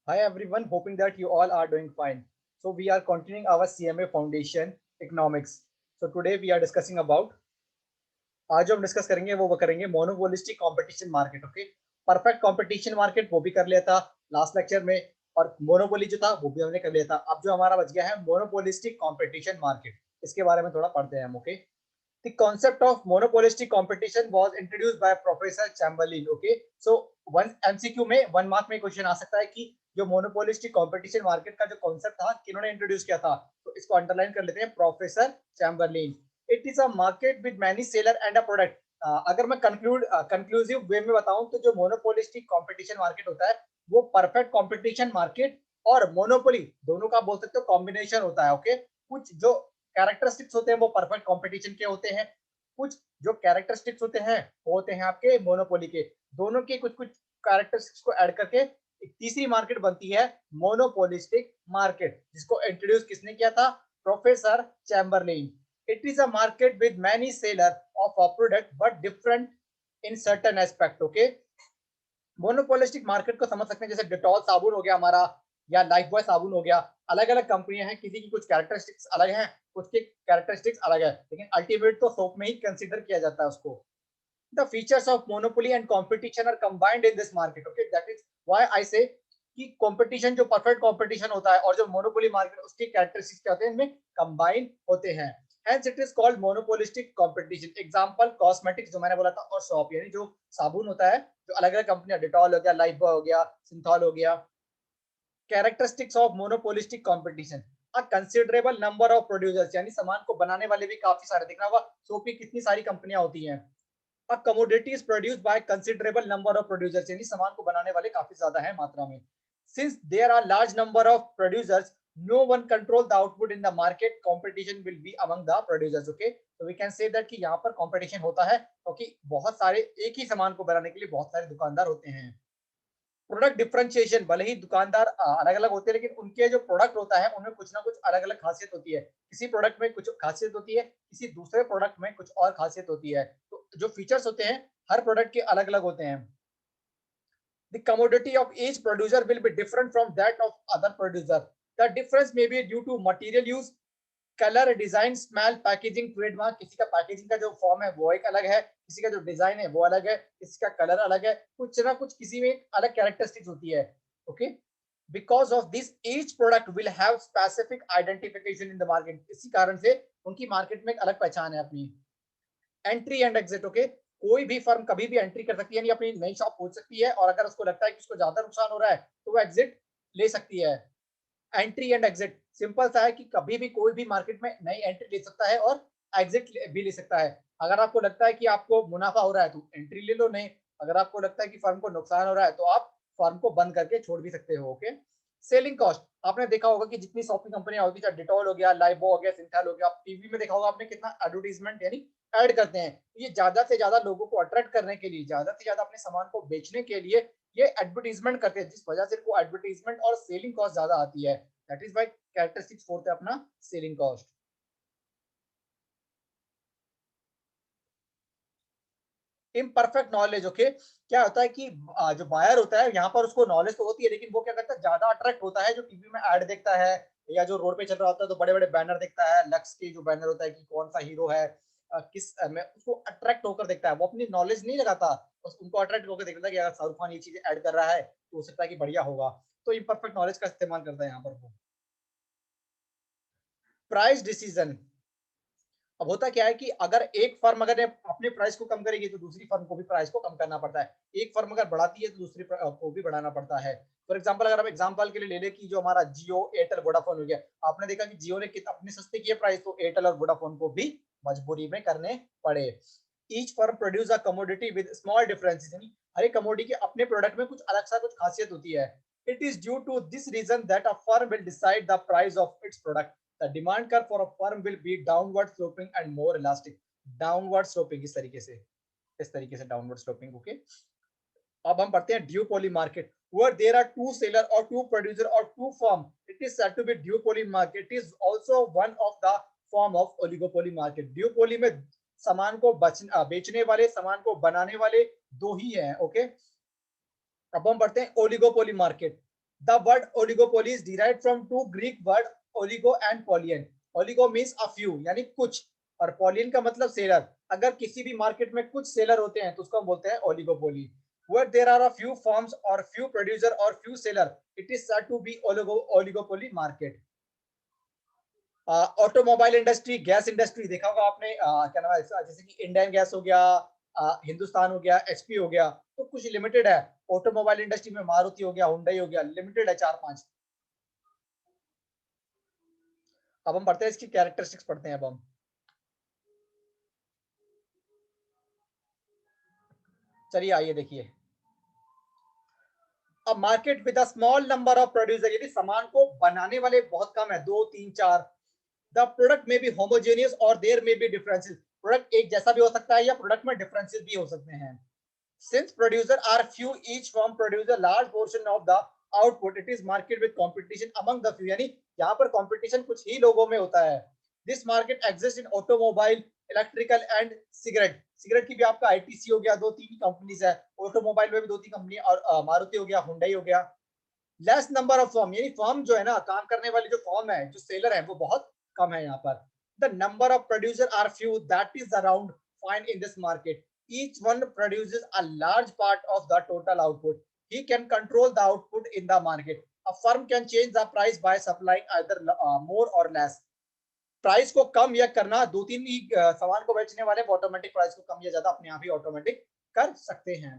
Hi everyone, hoping that you all are doing fine. So we are continuing our CMA Foundation Economics. So today we are discussing about आज जो हम discuss करेंगे वो करेंगे monopolistic competition market. Okay, perfect competition market वो भी कर लिया था लास्ट लेक्चर में, और मोनोपोली जो था वो भी हमने कर लिया था। अब जो हमारा बच गया है मोनोपोलिस्टिक कंपटीशन मार्केट, इसके बारे में थोड़ा पढ़ते हैं हम। Okay, the concept of monopolistic competition was introduced by Professor Chamberlain. Okay, so one MCQ में 1 मार्क में क्वेश्चन आ सकता है कि जो मोनोपोलिस्टिक कंपटीशन मार्केट का जो कॉन्सेप्ट था किन्होंने इंट्रोड्यूस किया था, तो इसको अंडरलाइन कर लेते हैं, professor Chamberlain. It is a market with many seller and a product. अगर मैं कंक्लूसिव वे में बताऊं तो जो मोनोपोलिस्टिक कंपटीशन मार्केट होता है वो परफेक्ट कंपटीशन मार्केट और मोनोपोली दोनों का बोल सकते हो कॉम्बिनेशन होता है। ओके, कुछ जो कैरेक्टरिस्टिक्स होते हैं वो परफेक्ट कंपटीशन के होते हैं, कुछ जो कैरेक्टरिस्टिक्स होते हैं वो होते हैं आपके मोनोपोली के। दोनों के कुछ कुछ कैरेक्टरिस्टिक्स को ऐड करके एक तीसरी मार्केट बनती है मोनोपोलिस्टिक मार्केट, जिसको इंट्रोड्यूस किसने किया था? Professor Chamberlain. It is a market with many seller of a product but different in certain aspect. Okay, monopolistic market को समझ सकते हैं जैसे डिटॉल साबुन हो गया हमारा, या लाइफ बॉय साबुन हो गया। अलग अलग कंपनियां हैं, किसी की कुछ कैरेक्टरिस्टिक्स अलग हैं, कुछ की कैरेक्टरिस्टिक्स अलग है, लेकिन अल्टीमेट तो सोप में ही कंसीडर किया जाता है उसको। The features of monopoly and competition are combined in this market. Okay, that is why I say कि कंपटीशन जो परफेक्ट कंपटीशन होता है और जो मोनोपोली मार्केट उसके कैरेक्टरिस्टिक्स क्या होते हैं, इनमें कंबाइन होते हैं। Hence it is called monopolistic competition. Example cosmetics जो मैंने बोला था, और शॉप यानी जो साबुन होता है, जो अलग अलग कंपनियां, डिटॉल हो गया, लाइफ बॉय हो गया, सिंथॉल हो गया। Characteristics of monopolistic competition, a considerable number of producers, यानी सामान को बनाने वाले भी काफी सारे, देखना होगा सोप की कितनी सारी कंपनियां होती हैं। A commodity is produced by considerable number of producers, यानी सामान को बनाने वाले काफी ज्यादा है मात्रा में। Since there are large number of producers, no one control the output in the market, competition will be among the producers. Okay, so we can say that कि यहाँ पर competition होता है क्योंकि बहुत सारे एक ही सामान को बनाने के लिए बहुत सारे दुकानदार होते हैं। प्रोडक्ट डिफरेंशिएशन, भले ही दुकानदार अलग अलग होते हैं, लेकिन उनके जो प्रोडक्ट होता है उनमें कुछ ना कुछ अलग अलग खासियत होती है। किसी प्रोडक्ट में कुछ खासियत होती है, किसी दूसरे प्रोडक्ट में कुछ और खासियत होती है। तो जो फीचर्स होते हैं हर प्रोडक्ट के अलग अलग होते हैं। The commodity of each producer will be different from that of other producer. The difference may be due to material use, colour, design, smell, packaging, trademark. किसी का पैकेजिंग का जो फॉर्म है वो एक अलग है, किसी का जो डिजाइन है वो अलग है, किसी का कलर अलग है, कुछ ना कुछ किसी में अलग कैरेक्टरिस्टिक्स होती है। Okay, because of this each product will have specific identification in the market, इसी कारण से उनकी मार्केट में एक अलग पहचान है अपनी। Entry and exit. ओके, कोई भी फर्म कभी भी एंट्री कर सकती है, यानी अपनी नई शॉप खोल सकती है, और अगर उसको लगता है कि उसको ज्यादा नुकसान हो रहा है तो वो एग्जिट ले सकती है। एंट्री एंड एग्जिट सिंपल सा है कि कभी भी कोई भी मार्केट में नई एंट्री ले सकता है और एग्जिट भी ले सकता है। अगर आपको लगता है कि आपको मुनाफा हो रहा है तो एंट्री ले लो, नहीं अगर आपको लगता है कि फर्म को नुकसान हो रहा है तो आप फर्म को बंद करके छोड़ भी सकते हो। ओके, सेलिंग कॉस्ट, आपने देखा होगा कि जितनी शॉपिंग कंपनियां होगी, चाहे डिटॉल हो गया, लाइबो हो गया, सिंथाल हो गया, आप टीवी में देखा होगा आपने कितना एडवर्टीजमेंट यानी ऐड करते हैं। ये ज्यादा से ज्यादा लोगों को अट्रैक्ट करने के लिए, ज्यादा से ज्यादा अपने सामान को बेचने के लिए ये एडवर्टीजमेंट करते हैं, जिस वजह से इनको एडवर्टीजमेंट और सेलिंग कॉस्ट ज्यादा आती है। That is why characteristics fourth है अपना selling cost. Imperfect knowledge. Okay, क्या होता है कि जो बायर होता है यहाँ पर उसको नॉलेज तो होती है, लेकिन वो क्या करता है, ज्यादा अट्रैक्ट होता है जो टीवी में ऐड देखता है, या जो रोड पे चल रहा होता है तो बड़े बड़े बैनर देखता है, लक्स के जो बैनर होता है कि कौन सा हीरो है, में उसको अट्रैक्ट होकर देखता है, वो अपनी नॉलेज नहीं लगाता, बस उनको अट्रैक्ट होकर देखता है कि अगर शाहरुख खान ये चीज ऐड कर रहा है तो हो सकता है कि बढ़िया होगा। तो इम्परफेक्ट नॉलेज का इस्तेमाल करता है यहाँ पर वो। प्राइस डिसीजन, अब होता क्या है कि अगर एक फर्म अगर अपने प्राइस को कम करेगी तो दूसरी फर्म को भी प्राइस को कम करना पड़ता है, एक फर्म अगर बढ़ाती है तो दूसरी को भी बढ़ाना पड़ता है। फॉर एग्जांपल अगर हम एग्जांपल के लिए ले ले कि जो हमारा जियो, एयरटेल, वोडाफोन हो गया, आपने देखा कि जियो ने अपने सस्ते किए प्राइस तो एयरटेल और वोडाफोन को भी मजबूरी में करने पड़े। Each firm produce a commodity with small differences, यानी हर एक कमोडिटी के अपने प्रोडक्ट में कुछ अलग सा कुछ खासियत होती है। It is due to this reason that a firm will decide the price of its product. The demand curve for a firm will be downward sloping and more elastic. Downward sloping इस तरीके से downward sloping. Okay, अब हम पढ़ते हैं ड्यूपोली market, where there are two seller or two producer or two firm, it is said to be duopoly market. It is also one of the form of oligopoly market. duopoly में सामान को बेचने वाले, सामान को बनाने वाले दो ही हैं। ओके, अब हम पढ़ते हैं oligopoly market. The word oligopoly is derived from two Greek word oligo and polyen. Oligo means a few यानी कुछ, और polyen का मतलब सेलर. अगर किसी भी मार्केट में कुछ सेलर होते हैं तो उसको हम बोलते हैं oligopoly. Where there are a few firms or few producer or few seller, it is said to be oligopoly market. Automobile industry, gas industry देखा होगा आपने, क्या नाम है, जैसे कि इंडियन गैस हो गया, हिंदुस्तान हो गया, एचपी हो गया, तो कुछ लिमिटेड है. ऑटोमोबाइल इंडस्ट्री में मारुति हो गया, हुंडई हो गया, लिमिटेड है, 4-5. अब हम पढ़ते हैं इसकी कैरेक्टरिस्टिक्स पढ़ते हैं अब हम. चलिए आइए देखिए. अब market with a small number of producer, यदि सामान को बनाने वाले बहुत कम है, 2, 3, 4. द प्रोडक्ट में बी होमोजेनियस और देयर में बी डिफरेंसेस, प्रोडक्ट एक जैसा भी हो सकता है या प्रोडक्ट में डिफरेंसेस भी हो सकते हैं. Since producer are few, each firm produce a large portion of the output. It is market with competition among the few. यानी यहाँ पर competition कुछ ही लोगों में होता है. This market exists in automobile, electrical and cigarette. Cigarette की भी आपका आईटीसी हो गया, 2-3 कंपनीज है. ऑटोमोबाइल में भी 2-3 कंपनी, और मारुति हो गया, हुंडई हो गया. लेस नंबर ऑफ फर्म, यानी फर्म जो है ना, काम करने वाली जो फर्म है, जो सेलर है, वो बहुत कम है यहाँ पर. The number of producer are few, that is around five in this market. Each one produces a large part of the total output. He can control the output in the market. A firm can change the price by supplying either more or less. Price को कम या करना, 2-3 ही सामान को बेचने वाले automatic price को कम या ज्यादा अपने आप ही ऑटोमेटिक कर सकते हैं.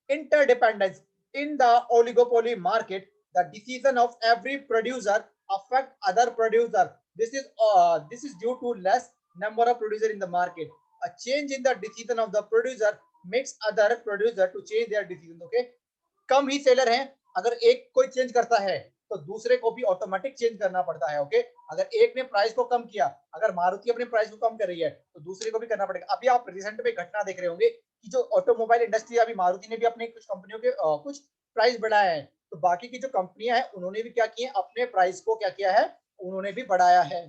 Interdependence in the oligopoly market, the decision of every producer affect other producer. This is due to less number of producer in the market. A change in the decision of the producer makes other producer to change their decision. Okay, come he seller हैं, अगर एक कोई change करता है तो दूसरे को भी ऑटोमेटिक चेंज करना पड़ता है. ओके, अगर एक ने प्राइस को कम किया, अगर मारुति अपने प्राइस को कम कर रही है तो दूसरे को भी करना पड़ेगा. अभी आप रिसेंट में घटना देख रहे होंगे कि जो ऑटोमोबाइल इंडस्ट्री, अभी मारुति ने भी अपने कुछ कंपनियों के कुछ प्राइस बढ़ाया है, तो बाकी की जो कंपनियां हैं उन्होंने भी क्या किया, अपने प्राइस को क्या किया है, उन्होंने भी बढ़ाया है.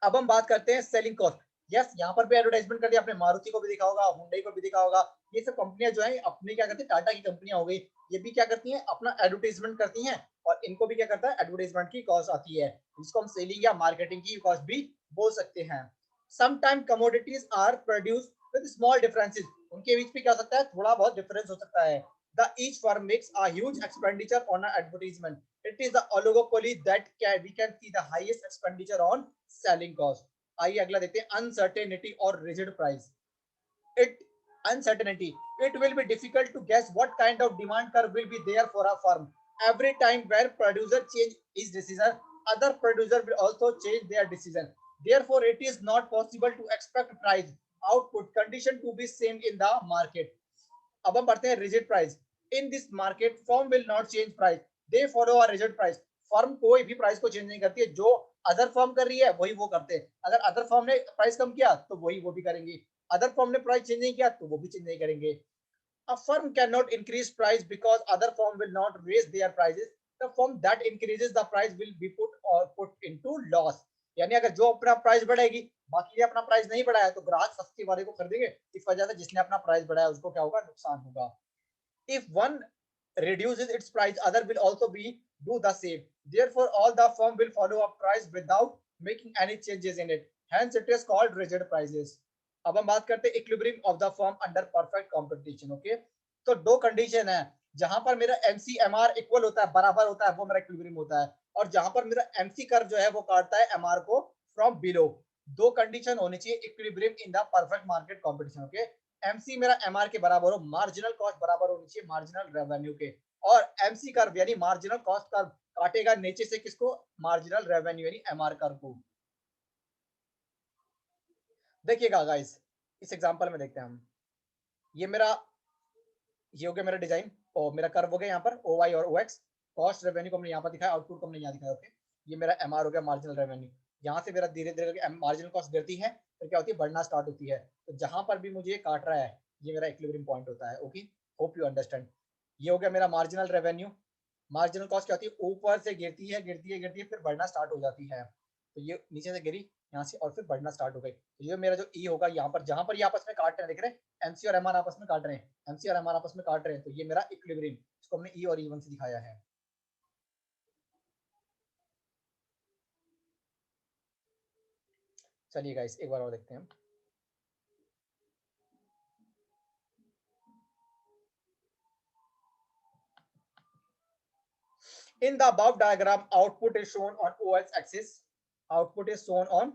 अब हम बात करते हैं सेलिंग कॉस्ट. यस, यहाँ पर भी एडवर्टाइजमेंट कर दिया आपने, मारुति को भी दिखा होगा, हुंडई को भी दिखा होगा. ये सब कंपनियां जो है अपने क्या करती है, टाटा की कंपनियां हो गई, ये भी क्या करती हैं, अपना एडवर्टाइजमेंट करती हैं, और इनको भी क्या करता है, एडवर्टाइजमेंट की कॉस्ट आती है, जिसको हम सेलिंग या मार्केटिंग की कॉस्ट भी बोल सकते हैं. Sometime commodities are produce with small differences, उनके बीच में क्या हो सकता है, थोड़ा बहुत डिफरेंस हो सकता है. The each firm makes a huge expenditure on advertisement. It is the oligopoly that we can see the highest expenditure on selling cost. आइए अगला देखते हैं, uncertainty और rigid price. It uncertainty, it will be difficult to guess what kind of demand curve will be there for a firm. Every time when producer change his decision, other producer will also change their decision. Therefore, it is not possible to expect price output condition to be same in the market. अब हम पढ़ते हैं rigid price. In this market, firm will not change price. They follow a rigid price. Firm कोई भी price को change नहीं करती है, जो अदर फर्म कर रही है वही वो करते हैं. अगर अदर फर्म ने प्राइस कम किया तो वही वो भी करेंगे, अदर फर्म ने प्राइस चेंज नहीं किया तो वो भी चेंज नहीं करेंगे. A firm cannot increase price because other firm will not raise their prices. The firm that increases the price will be put into loss. यानी अगर जो अपना प्राइस बढ़ाएगी, बाकी ने अपना प्राइस नहीं बढ़ाया, तो ग्राहक सस्ते वाले को खरीदेंगे, इस वजह से जिसने अपना प्राइस बढ़ाया उसको क्या होगा, नुकसान होगा. If one reduces its price, other will also be do the same. Therefore, all the firm will follow a price without making any changes in it. Hence, it is called rigid prices. अब हम बात करते हैं equilibrium of the firm under perfect competition. Okay, तो दो condition है, जहां पर मेरा एमसीएमआर इक्वल होता है, बराबर होता है, वो मेरा इक्विलिब्रियम होता है, और जहां पर मेरा एमसी कर्व जो है वो काटता है एमआर को फ्रॉम बिलो. दो कंडीशन होनी चाहिए equilibrium in the perfect market competition. Okay, MC मेरा एमआर के बराबर हो, मार्जिनल कॉस्ट बराबर होनी चाहिए मार्जिनल रेवेन्यू के, और एमसी कर्व यानी मार्जिनल कॉस्ट कर्व काटेगा नीचे से किसको, मार्जिनल रेवेन्यू यानी एमआर कर्व को. देखिएगा गाइस, इस एग्जांपल में देखते हैं हम. ये मेरा, ये हो गया मेरा डिजाइन, और मेरा कर्व हो गया यहाँ पर ओ वाई और ओ एक्स. कॉस्ट रेवेन्यू को हमने यहाँ पर दिखाया, आउटपुट को हमने यहाँ दिखाया. ओके, ये मेरा एमआर हो गया, मार्जिनल रेवेन्यू. यहाँ से मेरा धीरे धीरे मार्जिनल कॉस्ट गिरती है, फिर क्या होती है, बढ़ना स्टार्ट होती है. तो जहां पर भी मुझे काट रहा है, ये मेरा इक्विलिब्रियम पॉइंट होता है. Okay, hope you understand. ये हो गया मेरा मार्जिनल रेवेन्यू. मार्जिनल कॉस्ट क्या होती है, ऊपर से गिरती है गिरती है गिरती है, फिर बढ़ना स्टार्ट हो जाती है. तो ये नीचे से गिरी यहाँ से, और फिर बढ़ना स्टार्ट हो गई. तो ये मेरा जो ई होगा यहाँ पर, जहां पर ये आपस में काट रहे हैं, देख रहे हैं एमसी और एमआर आपस में काट रहे हैं, एमसी और एमआर आपस में काट रहे हैं, तो ये मेरा इक्विलिब्रियम, इसको हमने ई और ई1 से दिखाया है. चलिए गाइस एक बार और देखते हैं. In the above diagram, output is shown on OX axis. Output is shown on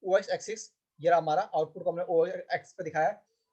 OX axis. ये रहा हमारा आउटपुट को हमने OX पे दिखाया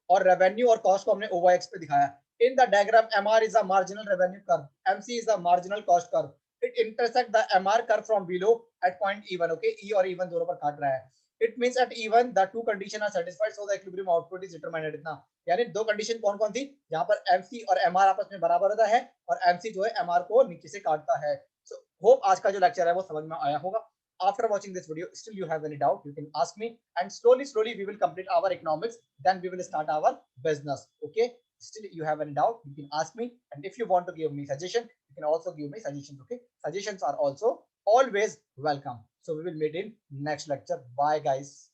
और रेवेन्यू और कॉस्ट को हमने OYX पे दिखाया. In the diagram, MR is a marginal revenue curve. MC is the marginal cost curve. It intersect the MR curve from below at point E1. Okay, E और E1 दोनों पर काट रहा है. It means at E1 the two conditions are satisfied, so the equilibrium output is determined at इतना. यानी दो condition कौन कौन थी जहां पर MC और MR आपस में बराबर होता है और MC जो है MR को नीचे से काटता है. So होप आज का जो लेक्चर है वो समझ में आया होगा. After watching this video, still you have any doubt, you can ask me, and slowly we will complete our economics, then we will start our business. Okay, still you have any doubt, you can ask me, and if you want to give me suggestion, you can also give me suggestions. Okay, suggestions are also always welcome. So we will meet in next lecture. Bye guys.